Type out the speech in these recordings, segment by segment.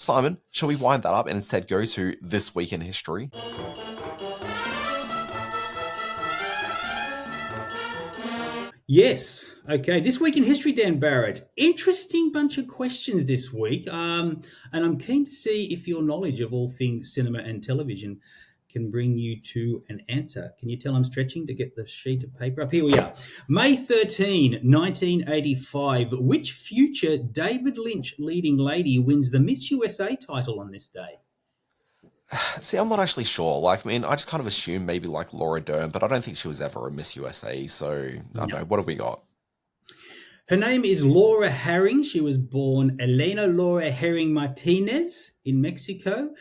Simon, shall we wind that up and instead go to This Week in History? Yes. Okay. This week in history, Dan Barrett. Interesting bunch of questions this week. And I'm keen to see if your knowledge of all things cinema and television can bring you to an answer. Can you tell I'm stretching to get the sheet of paper up? Here we are. May 13, 1985. Which future David Lynch leading lady wins the Miss USA title on this day? See, I'm not actually sure. Like, I mean, I just kind of assume maybe like Laura Dern, but I don't think she was ever a Miss USA. So I don't No. know. What have we got? Her name is Laura Herring. She was born Elena Laura Herring Martinez in Mexico.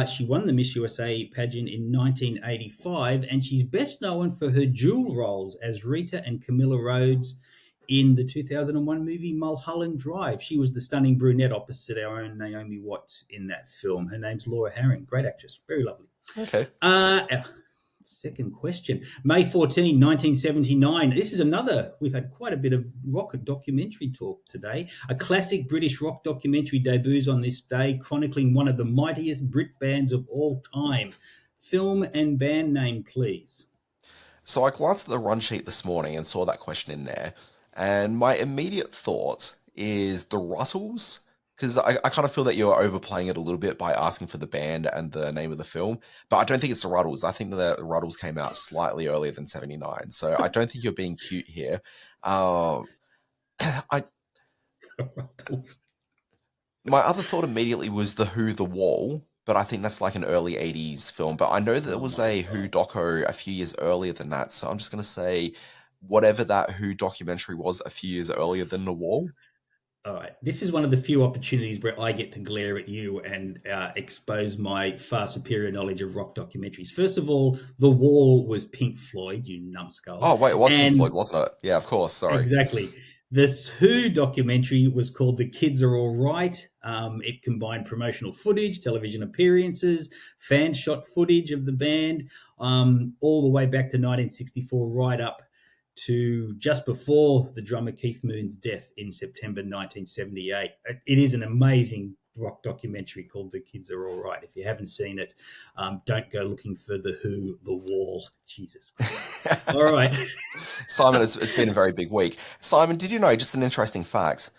She won the Miss USA pageant in 1985, and she's best known for her dual roles as Rita and Camilla Rhodes in the 2001 movie Mulholland Drive. She was the stunning brunette opposite our own Naomi Watts in that film. Her name's Laura Herring. Great actress. Very lovely. Okay. Second question. May 14, 1979. This is another, we've had quite a bit of rock documentary talk today. A classic British rock documentary debuts on this day, chronicling one of the mightiest Brit bands of all time. Film and band name, please. So I glanced at the run sheet this morning and saw that question in there. And my immediate thought is the Russells, because I kind of feel that you're overplaying it a little bit by asking for the band and the name of the film. But I don't think it's the Ruddles. I think the Ruddles came out slightly earlier than 79. So I don't think you're being cute here. My other thought immediately was The Who, The Wall, but I think that's like an early 80s film. But I know that there was a Who doco a few years earlier than that. So I'm just going to say whatever that Who documentary was a few years earlier than The Wall. All right. This is one of the few opportunities where I get to glare at you and expose my far superior knowledge of rock documentaries. First of all, The Wall was Pink Floyd, you numbskull. Oh, wait, it was Pink Floyd, wasn't it? Yeah, of course. Sorry. Exactly. This Who documentary was called The Kids Are All Right. It combined promotional footage, television appearances, fan shot footage of the band, all the way back to 1964, right up to just before the drummer Keith Moon's death in September 1978. It is an amazing rock documentary called The Kids Are All Right. If you haven't seen it, don't go looking for The Who, The Wall. Jesus. All right. Simon, it's been a very big week. Simon, did you know, just an interesting fact,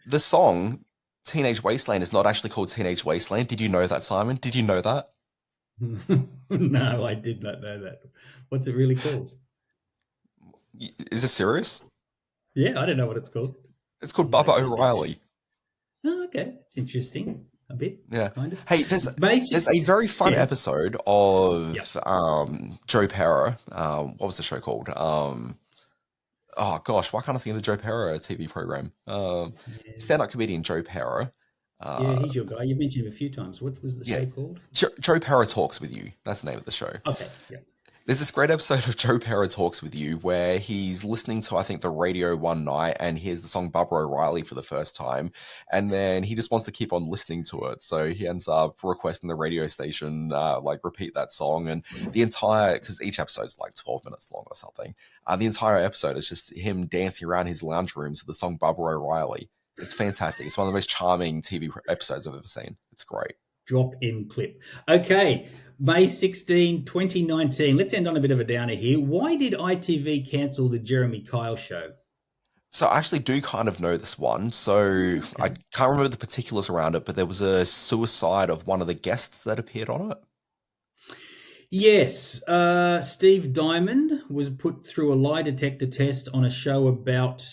the song Teenage Wasteland is not actually called Teenage Wasteland. Did you know that, Simon? Did you know that? No, I did not know that. What's it really called? Is this serious? Yeah, I don't know what it's called. It's called Bubba O'Reilly. Oh, okay. That's interesting. A bit. Yeah. Kind of. Hey, there's a very fun episode of Joe Pera. What was the show called? Oh gosh, why can't I think of the Joe Pera TV program? Stand-up comedian Joe Pera. Yeah, he's your guy. You mentioned him a few times. What was the show called? Joe Pera Talks With You. That's the name of the show. Okay. Yeah. There's this great episode of Joe Pera Talks With You where he's listening to, I think, the radio one night and hears the song Bubba O'Reilly for the first time. And then he just wants to keep on listening to it. So he ends up requesting the radio station, repeat that song. And the entire, because each episode's like 12 minutes long or something, the entire episode is just him dancing around his lounge room to the song Bubba O'Reilly. It's fantastic. It's one of the most charming TV episodes I've ever seen. It's great. Drop in clip. Okay. May 16, 2019. Let's end on a bit of a downer here. Why did ITV cancel the Jeremy Kyle show? So I actually do kind of know this one. So I can't remember the particulars around it, but there was a suicide of one of the guests that appeared on it. Yes. Steve Diamond was put through a lie detector test on a show about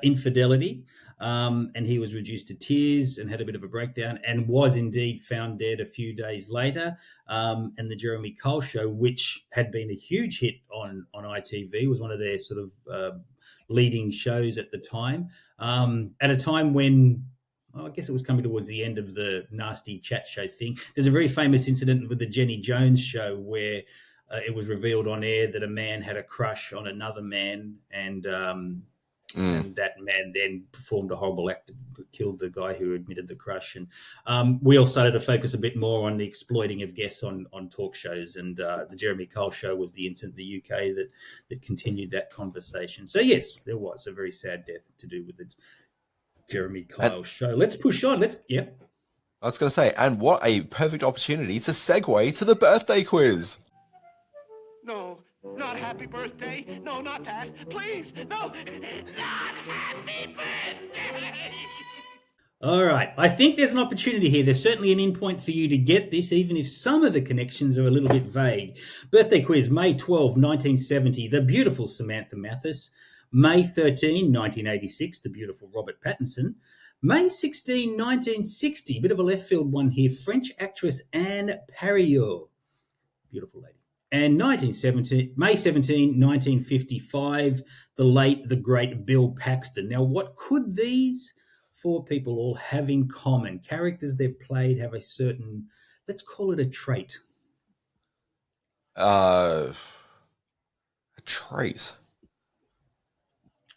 infidelity. And he was reduced to tears and had a bit of a breakdown and was indeed found dead a few days later. And the Jeremy Kyle show, which had been a huge hit on ITV, was one of their sort of leading shows at the time. At a time when, I guess it was coming towards the end of the nasty chat show thing. There's a very famous incident with the Jenny Jones show where it was revealed on air that a man had a crush on another man and that man then performed a horrible act, killed the guy who admitted the crush. And we all started to focus a bit more on the exploiting of guests on talk shows. And the Jeremy Kyle show was the incident in the UK that continued that conversation. So, yes, there was a very sad death to do with the Jeremy Kyle show. Let's push on. I was going to say, and what a perfect opportunity to segue to the birthday quiz. No, not happy birthday. No, not that. Please, no, not happy birthday. All right. I think there's an opportunity here. There's certainly an in point for you to get this, even if some of the connections are a little bit vague. Birthday quiz, May 12, 1970, the beautiful Samantha Mathis. May 13, 1986, the beautiful Robert Pattinson. May 16, 1960, bit of a left field one here, French actress Anne Parillaud. Beautiful lady. And May 17, 1955, the late, the great Bill Paxton. Now, what could these four people all have in common? Characters they've played have a certain, let's call it a trait. A trait.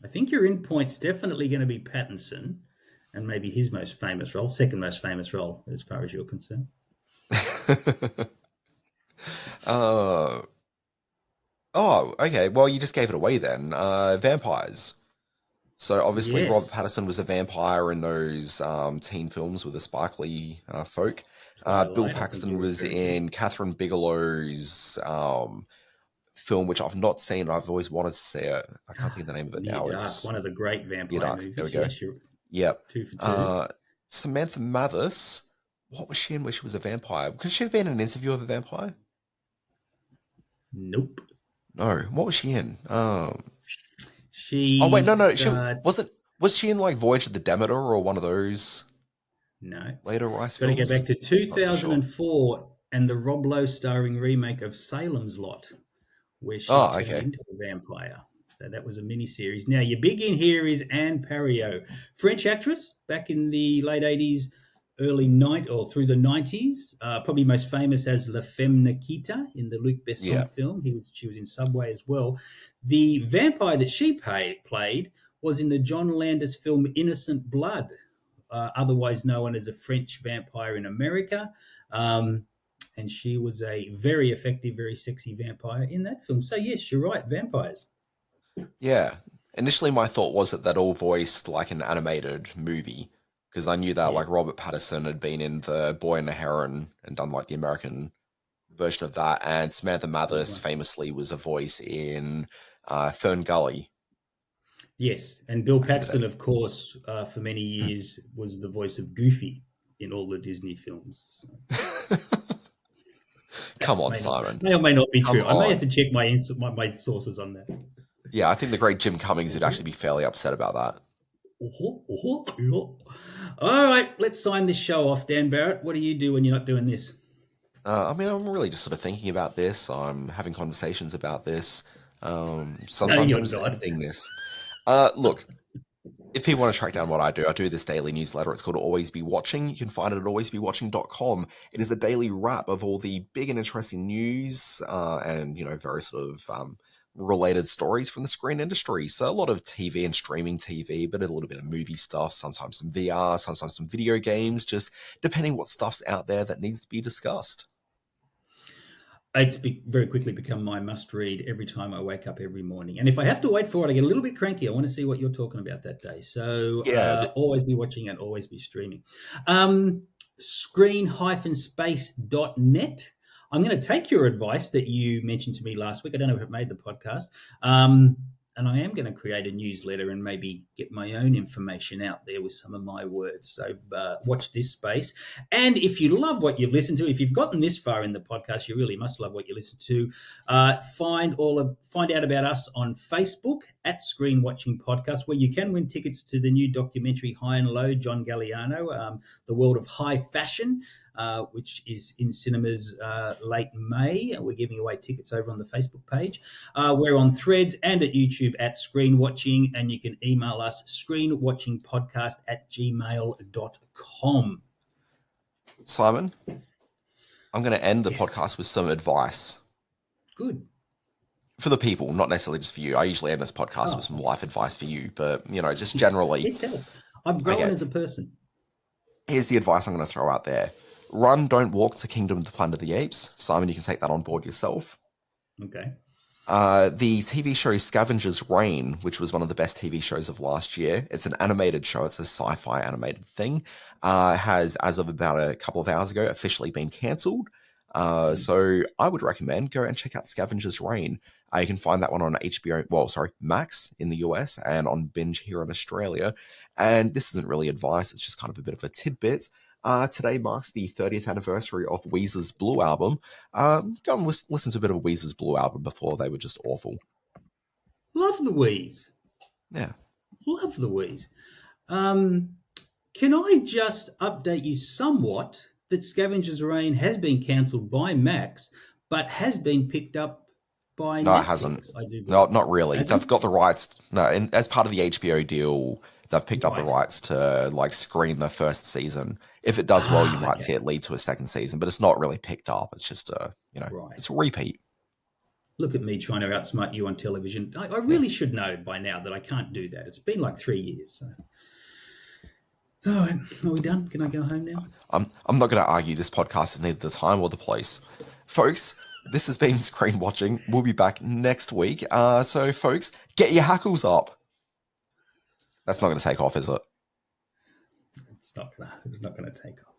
I think your in point's definitely going to be Pattinson and maybe his most famous role, second most famous role as far as you're concerned. Oh, okay. Well, you just gave it away then. Vampires. So obviously, Yes. Robert Pattinson was a vampire in those teen films with the sparkly folk. Twilight, Bill I think Paxton you was referred to. in Catherine Bigelow's film, which I've not seen. I've always wanted to see it. I can't think of the name of it Near now. Dark, It's one of the great Near vampire Dark. movies. There we go. Yes, you're Yep. 2 for 2. Samantha Mathis. What was she in where she was a vampire? Could she have been in an interview of a vampire? Nope. No. What was she in? She. Oh wait, no. She wasn't. Was she in like Voyage of the Demeter or one of those No. later Rice Got to films? go back to Not so sure. 2004 and the Rob Lowe starring remake of Salem's Lot, where she turned into a vampire. So that was a miniseries. Now, your big in here is Anne Parillaud, French actress back in the late 80s, early 90s, or through the 90s. Probably most famous as La Femme Nikita in the Luc Besson film. She was in Subway as well. The vampire that she played was in the John Landis film Innocent Blood, otherwise known as a French vampire in America. And she was a very effective, very sexy vampire in that film. So, yes, you're right, vampires. Yeah. Initially, my thought was that they'd all voiced like an animated movie because I knew that like Robert Pattinson had been in The Boy and the Heron and done like the American version of that, and Samantha Mathis famously was a voice in Fern Gully. Yes, and Bill Paxton, of course, for many years was the voice of Goofy in all the Disney films. So. Come on, Simon. May or may not be true. I may have to check my sources on that. Yeah, I think the great Jim Cummings would actually be fairly upset about that. All right, let's sign this show off. Dan Barrett, what do you do when you're not doing this? I mean, I'm really just sort of thinking about this. I'm having conversations about this. Sometimes I'm just editing this. Look, if people want to track down what I do this daily newsletter. It's called Always Be Watching. You can find it at alwaysbewatching.com. It is a daily wrap of all the big and interesting news and, very sort of related stories from the screen industry. So a lot of TV and streaming TV, but a little bit of movie stuff, sometimes some VR, sometimes some video games, just depending what stuff's out there that needs to be discussed. It's very quickly become my must-read every time I wake up every morning. And if I have to wait for it, I get a little bit cranky. I want to see what you're talking about that day. So always be watching and always be streaming. Screen-space.net. I'm going to take your advice that you mentioned to me last week. I don't know if it made the podcast. And I am going to create a newsletter and maybe get my own information out there with some of my words. So watch this space. And if you love what you've listened to, if you've gotten this far in the podcast, you really must love what you listen to. Find out about us on Facebook at Screen Watching Podcast, where you can win tickets to the new documentary High and Low, John Galliano, The World of High Fashion, which is in cinemas late May. We're giving away tickets over on the Facebook page. We're on Threads and at YouTube at Screen Watching, and you can email us screenwatchingpodcast@gmail.com. Simon, I'm going to end the podcast with some advice. Good. For the people, not necessarily just for you. I usually end this podcast with some life advice for you, but, just generally. I've grown as a person. Here's the advice I'm going to throw out there. Run, don't walk to Kingdom of the Planet of the Apes. Simon, you can take that on board yourself. Okay. The TV show Scavenger's Reign, which was one of the best TV shows of last year. It's an animated show. It's a sci-fi animated thing. Has, as of about a couple of hours ago, officially been cancelled. So I would recommend go and check out Scavenger's Reign. You can find that one on HBO, well, sorry, Max in the US and on Binge here in Australia. And this isn't really advice, it's just kind of a bit of a tidbit. Today marks the 30th anniversary of Weezer's Blue album. Go and listen to a bit of Weezer's Blue album before they were just awful. Love Louise. Yeah. Love Louise. Can I just update you somewhat that Scavenger's Reign has been cancelled by Max, but has been picked up by No, Netflix, it hasn't. I do believe. No, not really. Hasn't? They've got the rights. No, and as part of the HBO deal, they've picked up the Right. rights to like screen the first season. If it does well, you might see it lead to a second season, but it's not really picked up. It's just Right. it's a repeat. Look at me trying to outsmart you on television. I really should know by now that I can't do that. It's been like 3 years. So. All right, are we done? Can I go home now? I'm not going to argue this podcast is neither the time or the place. Folks, this has been Screen Watching. We'll be back next week. So, folks, get your hackles up. That's not going to take off, is it? It's not going to take off.